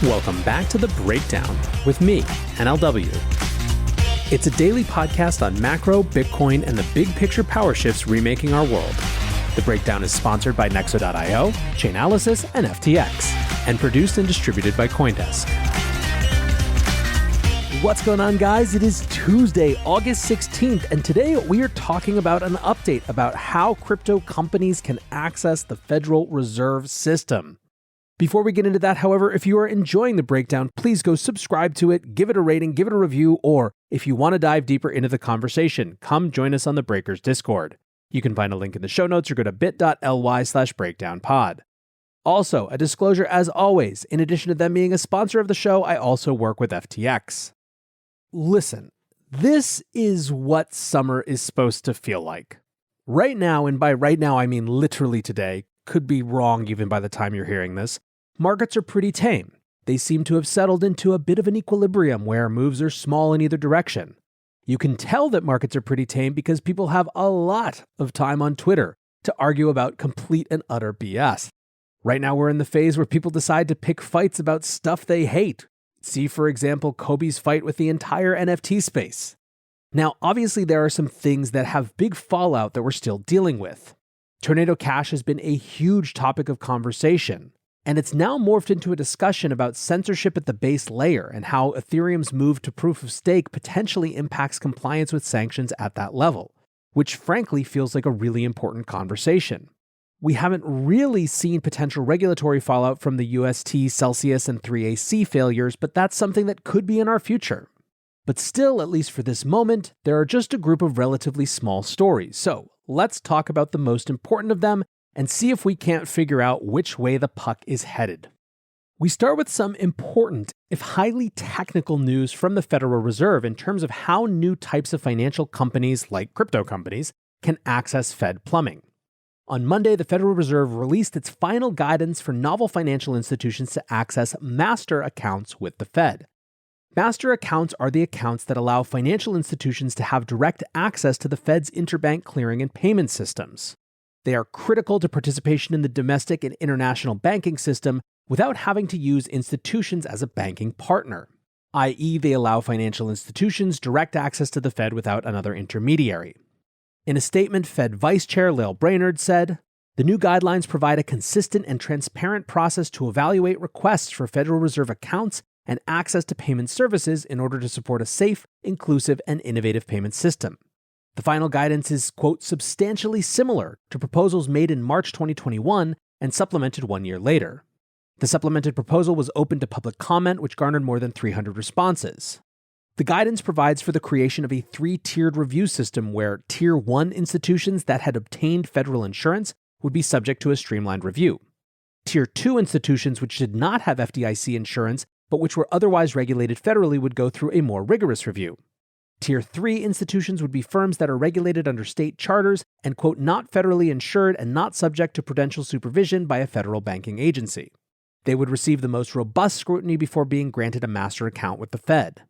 Welcome back to The Breakdown with me, NLW. It's a daily podcast on macro, Bitcoin, and the big picture power shifts remaking our world. The Breakdown is sponsored by Nexo.io, Chainalysis, and FTX, and produced and distributed by CoinDesk. What's going on, guys? It is Tuesday, August 16th, and today we are talking about an update about how crypto companies can access the Federal Reserve System. Before we get into that, however, if you are enjoying The Breakdown, please go subscribe to it, give it a rating, give it a review, or if you want to dive deeper into the conversation, come join us on the Breakers Discord. You can find a link in the show notes or go to bit.ly/breakdownpod. Also, a disclosure as always, in addition to them being a sponsor of the show, I also work with FTX. Listen, this is what summer is supposed to feel like. Right now, and by right now I mean literally today, could be wrong even by the time you're hearing this, markets are pretty tame. They seem to have settled into a bit of an equilibrium where moves are small in either direction. You can tell that markets are pretty tame because people have a lot of time on Twitter to argue about complete and utter BS. Right now we're in the phase where people decide to pick fights about stuff they hate. See, for example, Kobe's fight with the entire NFT space. Now, obviously there are some things that have big fallout that we're still dealing with. Tornado Cash has been a huge topic of conversation, and it's now morphed into a discussion about censorship at the base layer and how Ethereum's move to proof of stake potentially impacts compliance with sanctions at that level, which frankly feels like a really important conversation. We haven't really seen potential regulatory fallout from the UST, Celsius, and 3AC failures, but that's something that could be in our future. But still, at least for this moment, there are just a group of relatively small stories, so let's talk about the most important of them and see if we can't figure out which way the puck is headed. We start with some important, if highly technical news from the Federal Reserve in terms of how new types of financial companies, like crypto companies, can access Fed plumbing. On Monday, the Federal Reserve released its final guidance for novel financial institutions to access master accounts with the Fed. Master accounts are the accounts that allow financial institutions to have direct access to the Fed's interbank clearing and payment systems. They are critical to participation in the domestic and international banking system without having to use institutions as a banking partner, i.e., they allow financial institutions direct access to the Fed without another intermediary. In a statement, Fed Vice Chair Lael Brainard said, "The new guidelines provide a consistent and transparent process to evaluate requests for Federal Reserve accounts and access to payment services in order to support a safe, inclusive, and innovative payment system." The final guidance is, quote, substantially similar to proposals made in March 2021 and supplemented 1 year later. The supplemented proposal was open to public comment, which garnered more than 300 responses. The guidance provides for the creation of a 3-tiered review system where Tier 1 institutions that had obtained federal insurance would be subject to a streamlined review. Tier 2 institutions which did not have FDIC insurance but which were otherwise regulated federally would go through a more rigorous review. Tier 3 institutions would be firms that are regulated under state charters and, quote, not federally insured and not subject to prudential supervision by a federal banking agency. They would receive the most robust scrutiny before being granted a master account with the Fed.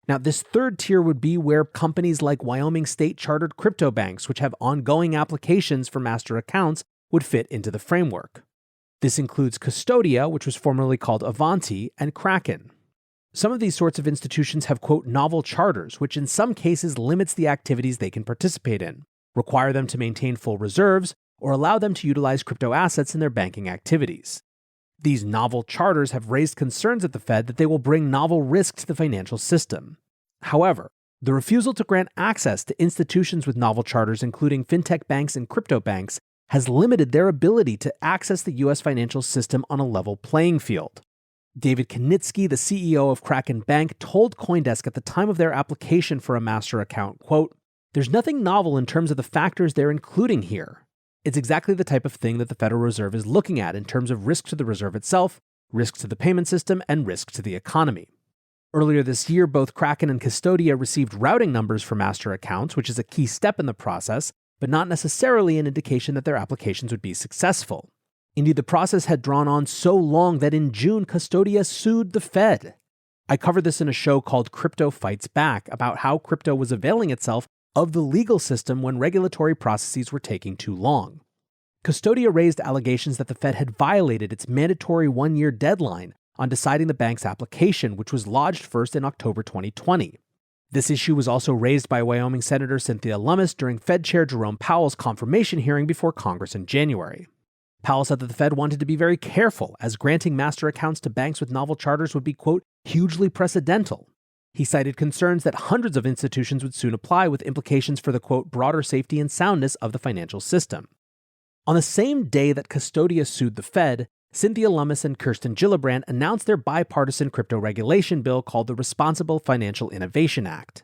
Now, this third tier would be where companies like Wyoming state-chartered crypto banks, which have ongoing applications for master accounts, would fit into the framework. This includes Custodia, which was formerly called Avanti, and Kraken. Some of these sorts of institutions have, quote, novel charters, which in some cases limits the activities they can participate in, require them to maintain full reserves, or allow them to utilize crypto assets in their banking activities. These novel charters have raised concerns at the Fed that they will bring novel risk to the financial system. However, the refusal to grant access to institutions with novel charters, including fintech banks and crypto banks, has limited their ability to access the U.S. financial system on a level playing field. David Knitsky, the CEO of Kraken Bank, told CoinDesk at the time of their application for a master account, quote, "There's nothing novel in terms of the factors they're including here. It's exactly the type of thing that the Federal Reserve is looking at in terms of risk to the reserve itself, risk to the payment system, and risk to the economy." Earlier this year, both Kraken and Custodia received routing numbers for master accounts, which is a key step in the process, but not necessarily an indication that their applications would be successful. Indeed, the process had drawn on so long that in June, Custodia sued the Fed. I covered this in a show called Crypto Fights Back about how crypto was availing itself of the legal system when regulatory processes were taking too long. Custodia raised allegations that the Fed had violated its mandatory 1-year deadline on deciding the bank's application, which was lodged first in October 2020. This issue was also raised by Wyoming Senator Cynthia Lummis during Fed Chair Jerome Powell's confirmation hearing before Congress in January. Powell said that the Fed wanted to be very careful, as granting master accounts to banks with novel charters would be, quote, hugely precedental. He cited concerns that hundreds of institutions would soon apply, with implications for the, quote, broader safety and soundness of the financial system. On the same day that Custodia sued the Fed, Cynthia Lummis and Kirsten Gillibrand announced their bipartisan crypto regulation bill called the Responsible Financial Innovation Act.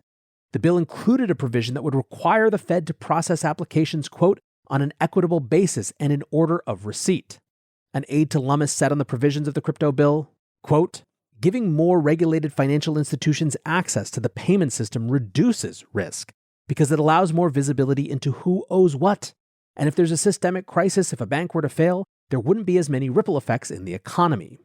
The bill included a provision that would require the Fed to process applications, quote, on an equitable basis and in order of receipt. An aide to Lummis said on the provisions of the crypto bill, quote, giving more regulated financial institutions access to the payment system reduces risk because it allows more visibility into who owes what. And if there's a systemic crisis, if a bank were to fail, there wouldn't be as many ripple effects in the economy.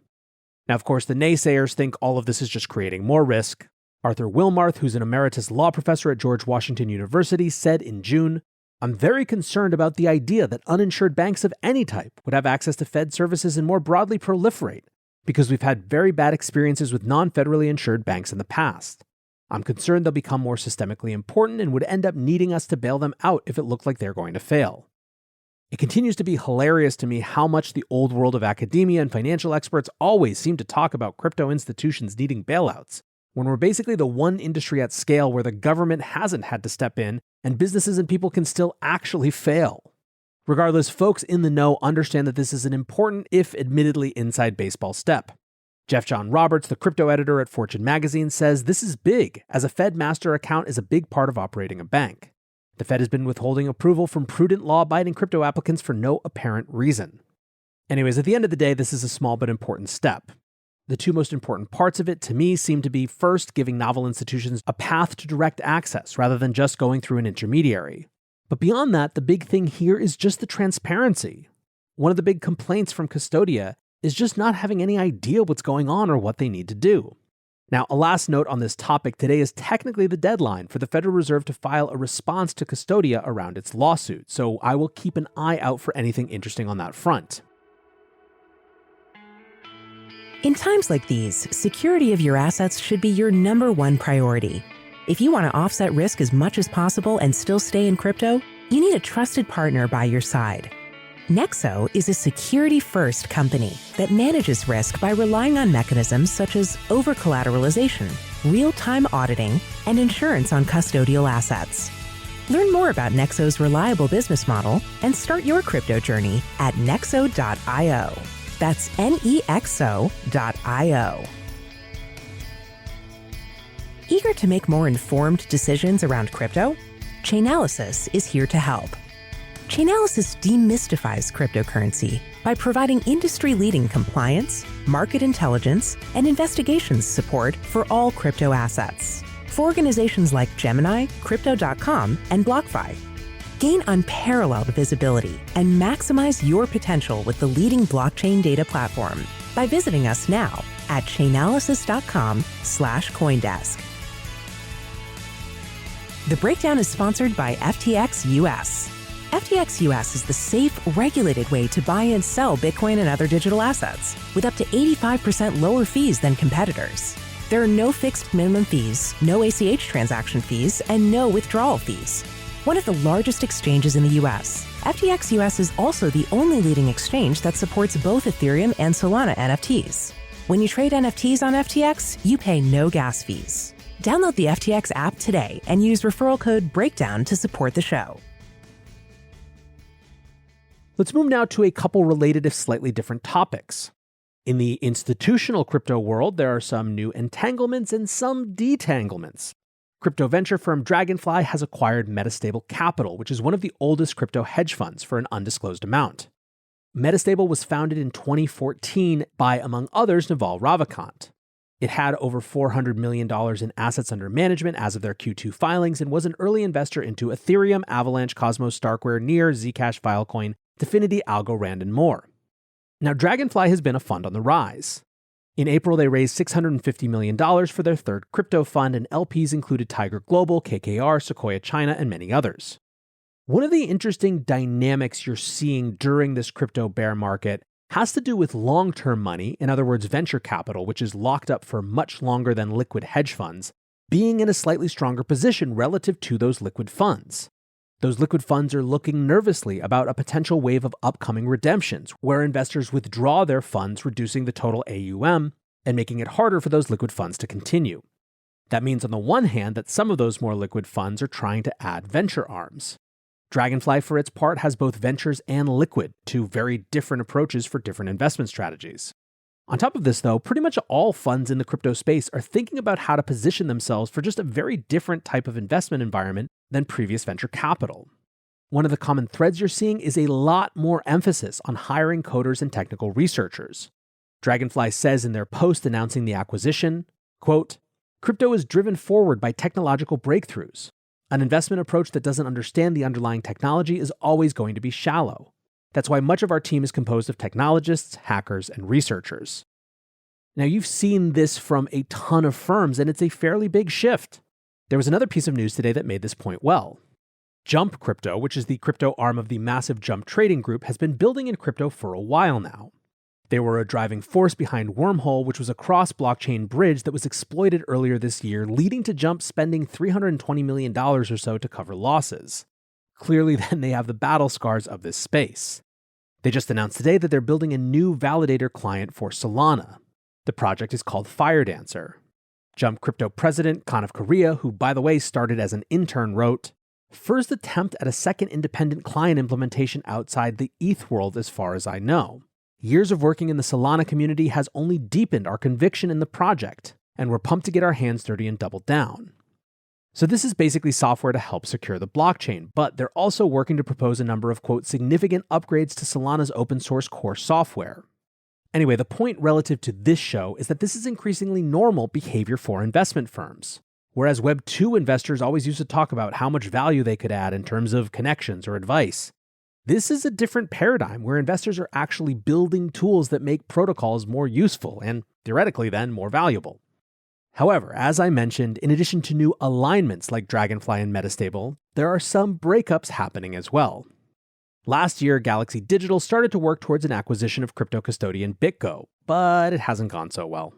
Now, of course, the naysayers think all of this is just creating more risk. Arthur Wilmarth, who's an emeritus law professor at George Washington University, said in June, I'm very concerned about the idea that uninsured banks of any type would have access to Fed services and more broadly proliferate, because we've had very bad experiences with non-federally insured banks in the past. I'm concerned they'll become more systemically important and would end up needing us to bail them out if it looked like they're going to fail. It continues to be hilarious to me how much the old world of academia and financial experts always seem to talk about crypto institutions needing bailouts, when we're basically the one industry at scale where the government hasn't had to step in and businesses and people can still actually fail. Regardless, folks in the know understand that this is an important, if admittedly inside baseball step. Jeff John Roberts, the crypto editor at Fortune magazine, says this is big, as a Fed master account is a big part of operating a bank. The Fed has been withholding approval from prudent law-abiding crypto applicants for no apparent reason. Anyways, at the end of the day, this is a small but important step. The two most important parts of it, to me, seem to be first, giving novel institutions a path to direct access rather than just going through an intermediary. But beyond that, the big thing here is just the transparency. One of the big complaints from Custodia is just not having any idea what's going on or what they need to do. Now, a last note on this topic, today is technically the deadline for the Federal Reserve to file a response to Custodia around its lawsuit, so I will keep an eye out for anything interesting on that front. In times like these, security of your assets should be your number one priority. If you want to offset risk as much as possible and still stay in crypto, you need a trusted partner by your side. Nexo is a security-first company that manages risk by relying on mechanisms such as over-collateralization, real-time auditing, and insurance on custodial assets. Learn more about Nexo's reliable business model and start your crypto journey at nexo.io. That's nexo.io. Eager to make more informed decisions around crypto? Chainalysis is here to help. Chainalysis demystifies cryptocurrency by providing industry-leading compliance, market intelligence, and investigations support for all crypto assets for organizations like Gemini, Crypto.com, and BlockFi. Gain unparalleled visibility and maximize your potential with the leading blockchain data platform by visiting us now at chainalysis.com/Coindesk. The breakdown is sponsored by FTX US. FTX US is the safe, regulated way to buy and sell Bitcoin and other digital assets with up to 85% lower fees than competitors. There are no fixed minimum fees, no ACH transaction fees, and no withdrawal fees. One of the largest exchanges in the US, FTX US is also the only leading exchange that supports both Ethereum and Solana NFTs. When you trade NFTs on FTX, you pay no gas fees. Download the FTX app today and use referral code BREAKDOWN to support the show. Let's move now to a couple related if slightly different topics. In the institutional crypto world, there are some new entanglements and some detanglements. Crypto venture firm Dragonfly has acquired Metastable Capital, which is one of the oldest crypto hedge funds, for an undisclosed amount. Metastable was founded in 2014 by, among others, Naval Ravikant. It had over $400 million in assets under management as of their Q2 filings and was an early investor into Ethereum, Avalanche, Cosmos, Starkware, Near, Zcash, Filecoin, Definity, Algorand, and more. Now, Dragonfly has been a fund on the rise. In April, they raised $650 million for their third crypto fund, and LPs included Tiger Global, KKR, Sequoia China, and many others. One of the interesting dynamics you're seeing during this crypto bear market has to do with long-term money, in other words, venture capital, which is locked up for much longer than liquid hedge funds, being in a slightly stronger position relative to those liquid funds. Those liquid funds are looking nervously about a potential wave of upcoming redemptions, where investors withdraw their funds, reducing the total AUM and making it harder for those liquid funds to continue. That means on the one hand that some of those more liquid funds are trying to add venture arms. Dragonfly, for its part, has both ventures and liquid, two very different approaches for different investment strategies. On top of this, though, pretty much all funds in the crypto space are thinking about how to position themselves for just a very different type of investment environment than previous venture capital. One of the common threads you're seeing is a lot more emphasis on hiring coders and technical researchers. Dragonfly says in their post announcing the acquisition, quote, "Crypto is driven forward by technological breakthroughs. An investment approach that doesn't understand the underlying technology is always going to be shallow. That's why much of our team is composed of technologists, hackers, and researchers." Now, you've seen this from a ton of firms, and it's a fairly big shift. There was another piece of news today that made this point well. Jump Crypto, which is the crypto arm of the massive Jump trading group, has been building in crypto for a while now. They were a driving force behind Wormhole, which was a cross-blockchain bridge that was exploited earlier this year, leading to Jump spending $320 million or so to cover losses. Clearly, then, they have the battle scars of this space. They just announced today that they're building a new validator client for Solana. The project is called Firedancer. Jump Crypto president Khan of Korea, who by the way started as an intern, wrote, "First attempt at a second independent client implementation outside the ETH world as far as I know. Years of working in the Solana community has only deepened our conviction in the project, and we're pumped to get our hands dirty and double down." So this is basically software to help secure the blockchain, but they're also working to propose a number of, quote, significant upgrades to Solana's open source core software. Anyway, the point relative to this show is that this is increasingly normal behavior for investment firms. Whereas Web 2 investors always used to talk about how much value they could add in terms of connections or advice, this is a different paradigm where investors are actually building tools that make protocols more useful and, theoretically then, more valuable. However, as I mentioned, in addition to new alignments like Dragonfly and Metastable, there are some breakups happening as well. Last year, Galaxy Digital started to work towards an acquisition of crypto custodian BitGo, but it hasn't gone so well.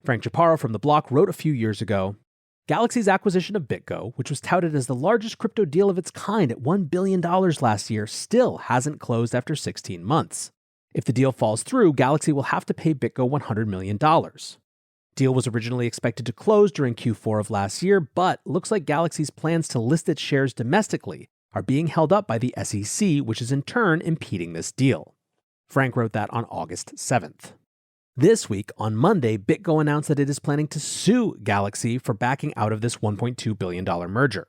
Frank Chaparro from The Block wrote a few years ago, "Galaxy's acquisition of BitGo, which was touted as the largest crypto deal of its kind at $1 billion last year, still hasn't closed after 16 months. If the deal falls through, Galaxy will have to pay BitGo $100 million. Deal was originally expected to close during Q4 of last year, but looks like Galaxy's plans to list its shares domestically are being held up by the SEC, which is in turn impeding this deal." Frank wrote that on August 7th. This week, on Monday, BitGo announced that it is planning to sue Galaxy for backing out of this $1.2 billion merger.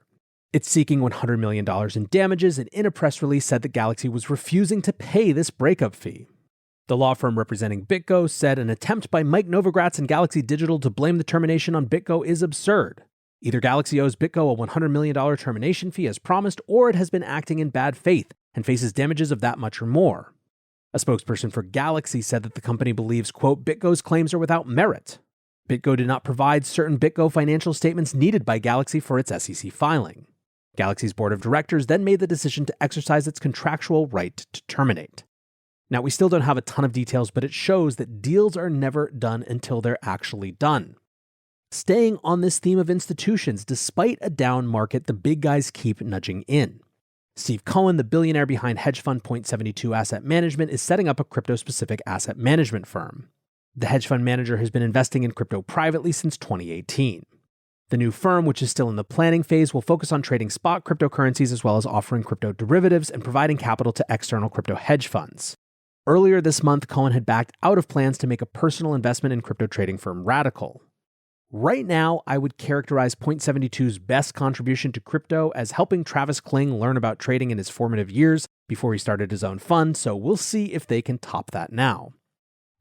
It's seeking $100 million in damages, and in a press release said that Galaxy was refusing to pay this breakup fee. The law firm representing BitGo said an attempt by Mike Novogratz and Galaxy Digital to blame the termination on BitGo is absurd. Either Galaxy owes BitGo a $100 million termination fee as promised, or it has been acting in bad faith and faces damages of that much or more. A spokesperson for Galaxy said that the company believes, quote, BitGo's claims are without merit. BitGo did not provide certain BitGo financial statements needed by Galaxy for its SEC filing. Galaxy's board of directors then made the decision to exercise its contractual right to terminate. Now, we still don't have a ton of details, but it shows that deals are never done until they're actually done. Staying on this theme of institutions, despite a down market, the big guys keep nudging in. Steve Cohen, the billionaire behind hedge fund Point72 Asset Management, is setting up a crypto-specific asset management firm. The hedge fund manager has been investing in crypto privately since 2018. The new firm, which is still in the planning phase, will focus on trading spot cryptocurrencies as well as offering crypto derivatives and providing capital to external crypto hedge funds. Earlier this month, Cohen had backed out of plans to make a personal investment in crypto trading firm Radical. Right now, I would characterize Point72's best contribution to crypto as helping Travis Kling learn about trading in his formative years before he started his own fund, so we'll see if they can top that now.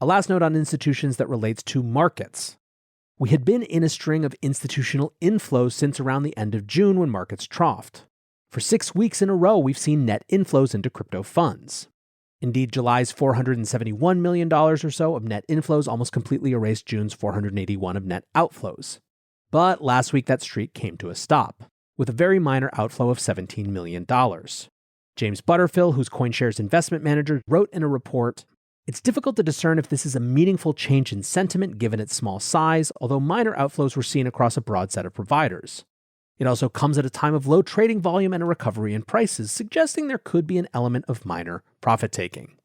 A last note on institutions that relates to markets. We had been in a string of institutional inflows since around the end of June when markets troughed. For 6 weeks in a row, we've seen net inflows into crypto funds. Indeed, July's $471 million or so of net inflows almost completely erased June's $481 of net outflows. But last week, that streak came to a stop, with a very minor outflow of $17 million. James Butterfill, who's CoinShares investment manager, wrote in a report, It's difficult to discern if this is a meaningful change in sentiment given its small size, although minor outflows were seen across a broad set of providers. It also comes at a time of low trading volume and a recovery in prices, suggesting there could be an element of minor profit-taking.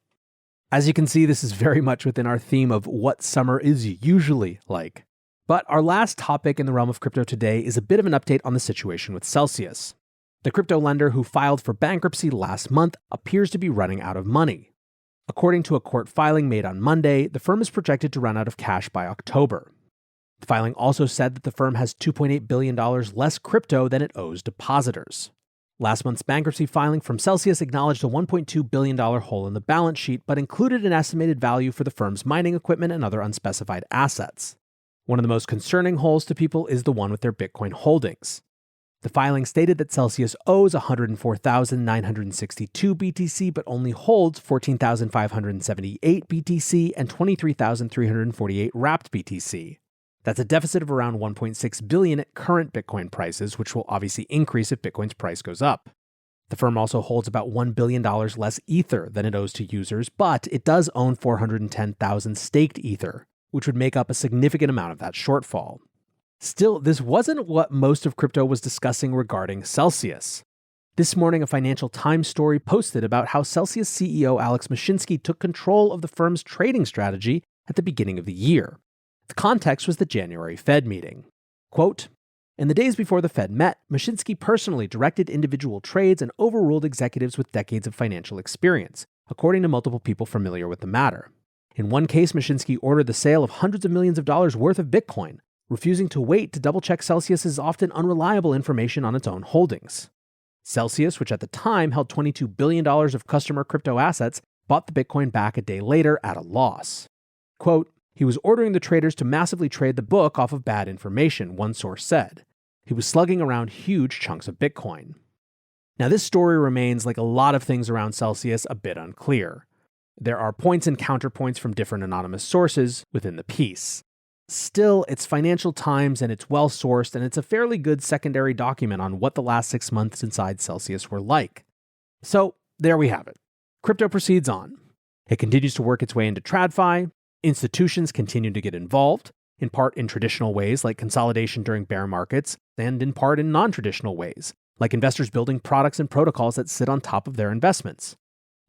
As you can see, this is very much within our theme of what summer is usually like. But our last topic in the realm of crypto today is a bit of an update on the situation with Celsius. The crypto lender who filed for bankruptcy last month appears to be running out of money. According to a court filing made on Monday, the firm is projected to run out of cash by October. The filing also said that the firm has $2.8 billion less crypto than it owes depositors. Last month's bankruptcy filing from Celsius acknowledged a $1.2 billion hole in the balance sheet, but included an estimated value for the firm's mining equipment and other unspecified assets. One of the most concerning holes to people is the one with their Bitcoin holdings. The filing stated that Celsius owes 104,962 BTC, but only holds 14,578 BTC and 23,348 wrapped BTC. That's a deficit of around 1.6 billion at current Bitcoin prices, which will obviously increase if Bitcoin's price goes up. The firm also holds about $1 billion less Ether than it owes to users, but it does own 410,000 staked Ether, which would make up a significant amount of that shortfall. Still, this wasn't what most of crypto was discussing regarding Celsius. This morning, a Financial Times story posted about how Celsius CEO Alex Mashinsky took control of the firm's trading strategy at the beginning of the year. The context was the January Fed meeting. Quote, "In the days before the Fed met, Mashinsky personally directed individual trades and overruled executives with decades of financial experience, according to multiple people familiar with the matter. In one case, Mashinsky ordered the sale of hundreds of millions of dollars worth of Bitcoin, refusing to wait to double-check Celsius's often unreliable information on its own holdings. Celsius, which at the time held $22 billion of customer crypto assets, bought the Bitcoin back a day later at a loss. Quote, he was ordering the traders to massively trade the book off of bad information, one source said. He was slugging around huge chunks of Bitcoin. Now, this story remains, like a lot of things around Celsius, a bit unclear. There are points and counterpoints from different anonymous sources within the piece. Still, it's Financial Times and it's well-sourced, and it's a fairly good secondary document on what the last 6 months inside Celsius were like. So, there we have it. Crypto proceeds on. It continues to work its way into TradFi. Institutions continue to get involved, in part in traditional ways like consolidation during bear markets, and in part in non-traditional ways, like investors building products and protocols that sit on top of their investments.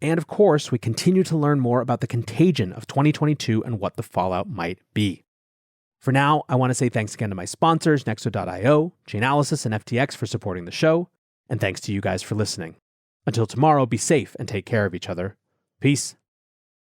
And of course, we continue to learn more about the contagion of 2022 and what the fallout might be. For now, I want to say thanks again to my sponsors, Nexo.io, Chainalysis, and FTX for supporting the show, and thanks to you guys for listening. Until tomorrow, be safe and take care of each other. Peace.